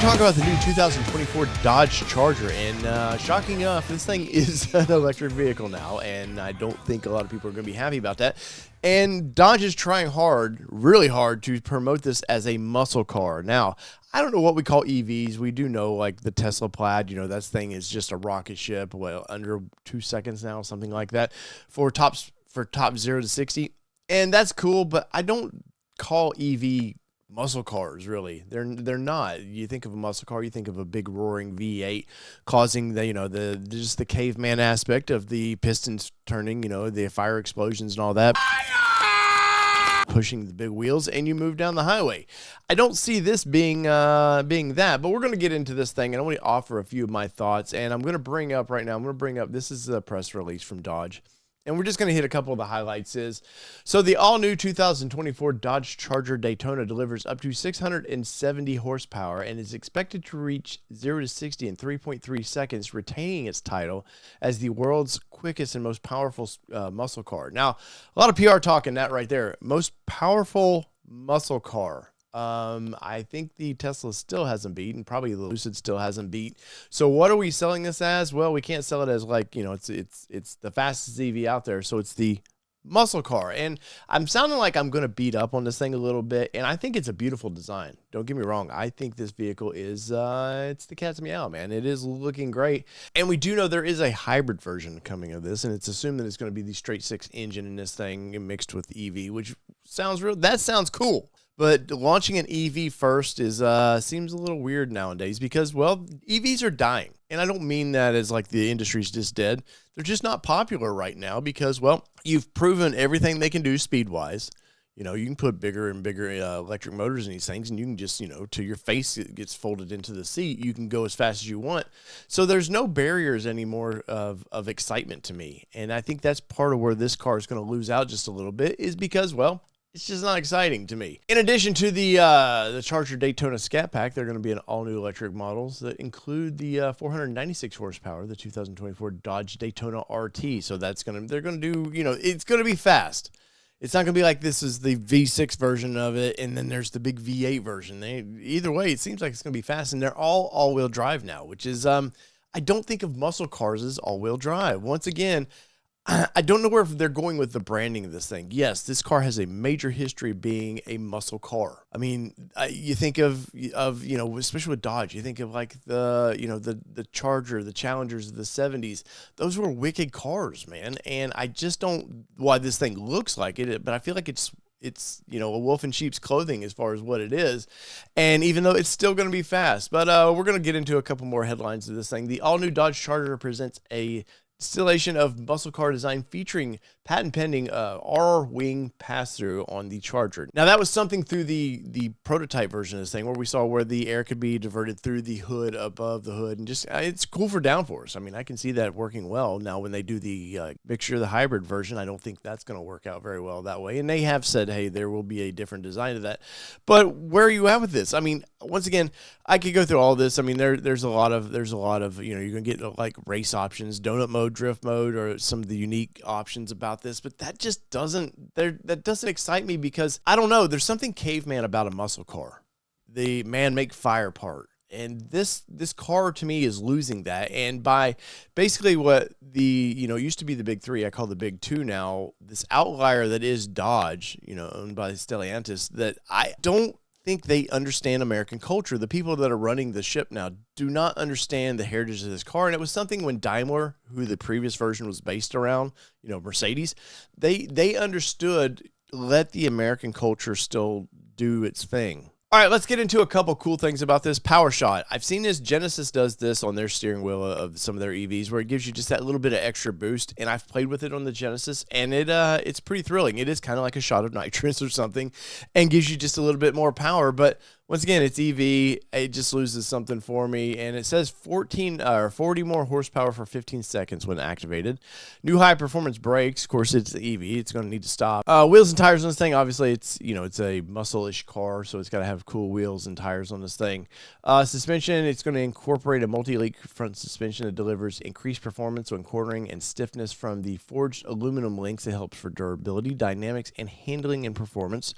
talk about the new 2024 Dodge Charger, and shocking enough, this thing is an electric vehicle now, and I don't think a lot of people are going to be happy about that. And Dodge is trying hard, really hard, to promote this as a muscle car. Now, I don't know what we call EVs. We do know, like, the Tesla Plaid, you know, that thing is just a rocket ship, well, under 2 seconds now, something like that, for top 0 to 60. And that's cool, but I don't call EV muscle cars, really. They're not. You think of a muscle car, you think of a big roaring V8 causing just the caveman aspect of the pistons turning, the fire explosions and all that, pushing the big wheels, and you move down the highway. I don't see this being that, but we're going to get into this thing, and I want to offer a few of my thoughts. And I'm going to bring up this is a press release from Dodge. And we're just going to hit a couple of the highlights. So the all-new 2024 Dodge Charger Daytona delivers up to 670 horsepower and is expected to reach 0 to 60 in 3.3 seconds, retaining its title as the world's quickest and most powerful muscle car. Now, a lot of PR talk in that right there. Most powerful muscle car. I think the Tesla still hasn't beat, and probably the Lucid still hasn't beat. So what are we selling this as? Well, we can't sell it as like, it's the fastest EV out there. So it's the muscle car. And I'm sounding like I'm going to beat up on this thing a little bit. And I think it's a beautiful design. Don't get me wrong. I think this vehicle is, it's the cat's meow, man. It is looking great. And we do know there is a hybrid version coming of this. And it's assumed that it's going to be the straight 6 engine in this thing mixed with EV, which that sounds cool. But launching an EV first seems a little weird nowadays because, well, EVs are dying. And I don't mean that as like the industry's just dead. They're just not popular right now because, well, you've proven everything they can do speed-wise. You can put bigger and bigger electric motors in these things, and you can just, till your face gets folded into the seat, you can go as fast as you want. So there's no barriers anymore of excitement to me. And I think that's part of where this car is going to lose out just a little bit is because, well, it's just not exciting to me. In addition to the Charger Daytona Scat Pack, they're going to be an all-new electric models that include the 496 horsepower, the 2024 Dodge Daytona RT. So they're going to do, it's going to be fast. It's not going to be like this is the V6 version of it, and then there's the big V8 version. Either way, it seems like it's going to be fast, and they're all-wheel drive now, which is, I don't think of muscle cars as all-wheel drive. Once again, I don't know where they're going with the branding of this thing. Yes, this car has a major history of being a muscle car. I mean, you think of especially with Dodge, you think of like the Charger, the Challengers of the 70s. Those were wicked cars, man. And I just don't why this thing looks like it, but I feel like it's a wolf in sheep's clothing as far as what it is. And even though it's still going to be fast, but we're going to get into a couple more headlines of this thing. The all-new Dodge Charger presents a distillation of muscle car design featuring patent-pending R-wing pass-through on the Charger. Now, that was something through the prototype version of this thing where we saw where the air could be diverted through the hood, above the hood, and just it's cool for downforce. I mean, I can see that working well. Now, when they do the mixture, the hybrid version, I don't think that's going to work out very well that way. And they have said, hey, there will be a different design to that. But where are you at with this? I mean, once again, I could go through all this. I mean, there's a lot of you're going to get like race options, donut mode, drift mode, or some of the unique options about this, but that just doesn't excite me because I don't know, there's something caveman about a muscle car, the man make fire part, and this car to me is losing that. And by basically what used to be the big three, I call the big two now, this outlier that is Dodge, owned by Stellantis, that I don't think they understand American culture. The people that are running the ship now do not understand the heritage of this car. And it was something when Daimler, who the previous version was based around, Mercedes, they understood, let the American culture still do its thing. All right, let's get into a couple cool things about this power shot. I've seen this. Genesis does this on their steering wheel of some of their EVs where it gives you just that little bit of extra boost, and I've played with it on the Genesis, and it's pretty thrilling. It is kind of like a shot of nitrous or something and gives you just a little bit more power, but once again, it's EV. It just loses something for me. And it says 40 more horsepower for 15 seconds when activated. New high performance brakes. Of course, it's the EV. It's going to need to stop. Wheels and tires on this thing. Obviously, it's a muscle-ish car, so it's got to have cool wheels and tires on this thing. Suspension. It's going to incorporate a multi-link front suspension that delivers increased performance when cornering and stiffness from the forged aluminum links. It helps for durability, dynamics, and handling and performance.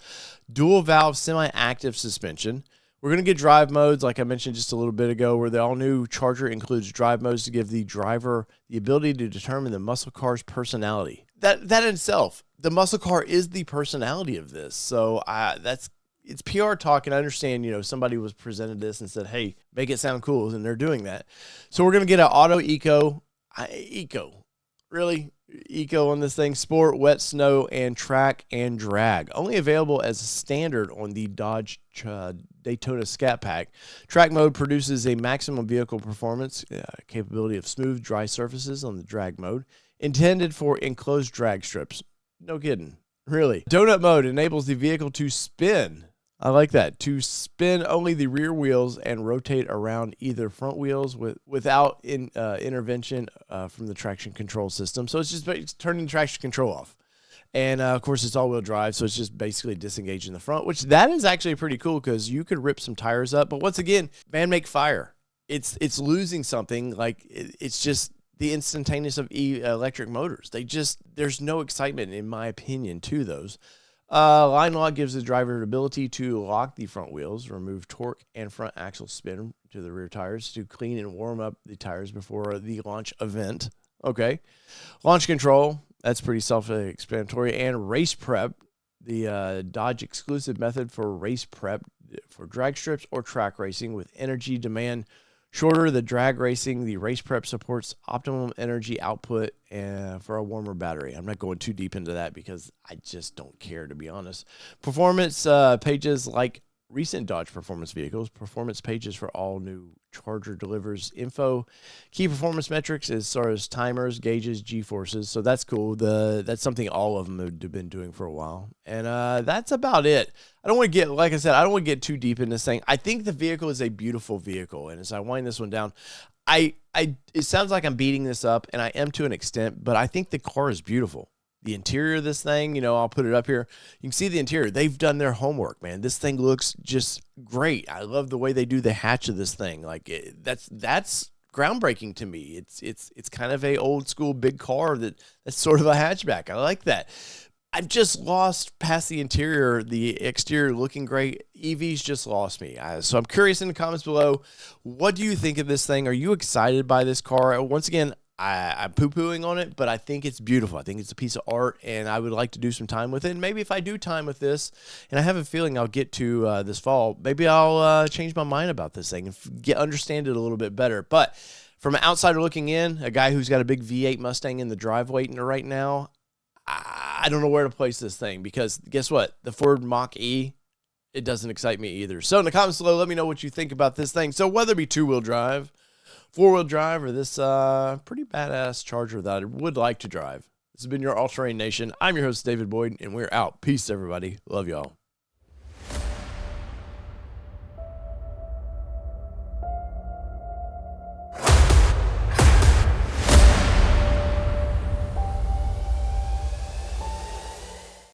Dual valve semi-active suspension, We're going to get drive modes, like I mentioned just a little bit ago, where the all-new Charger includes drive modes to give the driver the ability to determine the muscle car's personality. That in itself, the muscle car is the personality of this. So it's PR talk, and I understand, somebody was presented this and said, hey, make it sound cool, and they're doing that. So we're going to get an auto eco, really? Eco on this thing, sport, wet, snow, and track and drag. Only available as a standard on the Dodge Daytona Scat Pack. Track mode produces a maximum vehicle performance capability of smooth, dry surfaces on the drag mode, intended for enclosed drag strips. No kidding. Really. Donut mode enables the vehicle to spin. I like that. To spin only the rear wheels and rotate around either front wheels without intervention from the traction control system. So it's just turning the traction control off. And, of course, it's all-wheel drive, so it's just basically disengaging the front, which that is actually pretty cool because you could rip some tires up. But once again, man, make fire. It's losing something. Like, it's just the instantaneous of electric motors. There's no excitement, in my opinion, to those. Line lock gives the driver the ability to lock the front wheels, remove torque and front axle spin to the rear tires to clean and warm up the tires before the launch event. Okay. Launch control, that's pretty self-explanatory. And race prep, the Dodge exclusive method for race prep for drag strips or track racing with energy demand shorter. The drag racing, the race prep supports optimum energy output for a warmer battery. I'm not going too deep into that because I just don't care, to be honest. Performance pages like recent Dodge performance vehicles. Performance pages for all new Charger delivers info, key performance metrics as far as timers, gauges, G-forces. So that's cool. That's something all of them have been doing for a while. And that's about it. I don't want to get, like I said, I don't want to get too deep in this thing. I think the vehicle is a beautiful vehicle. And as I wind this one down, it sounds like I'm beating this up, and I am to an extent, but I think the car is beautiful. The interior of this thing, I'll put it up here. You can see the interior. They've done their homework, man. This thing looks just great. I love the way they do the hatch of this thing. Like that's groundbreaking to me. It's kind of a old school big car that's sort of a hatchback. I like that. I've just lost past the interior, the exterior looking great. EVs just lost me. So I'm curious in the comments below, what do you think of this thing? Are you excited by this car? Once again, I'm poo-pooing on it, but I think it's beautiful. I think it's a piece of art, and I would like to do some time with it. And maybe if I do time with this, and I have a feeling I'll get to this fall, maybe I'll change my mind about this thing and understand it a little bit better. But from an outsider looking in, a guy who's got a big V8 Mustang in the driveway right now, I don't know where to place this thing because guess what? The Ford Mach-E, it doesn't excite me either. So in the comments below, let me know what you think about this thing. So whether it be two-wheel drive, four-wheel drive, or this pretty badass Charger that I would like to drive. This has been your All Terrain Nation. I'm your host, David Boyd, and we're out. Peace, everybody. Love y'all.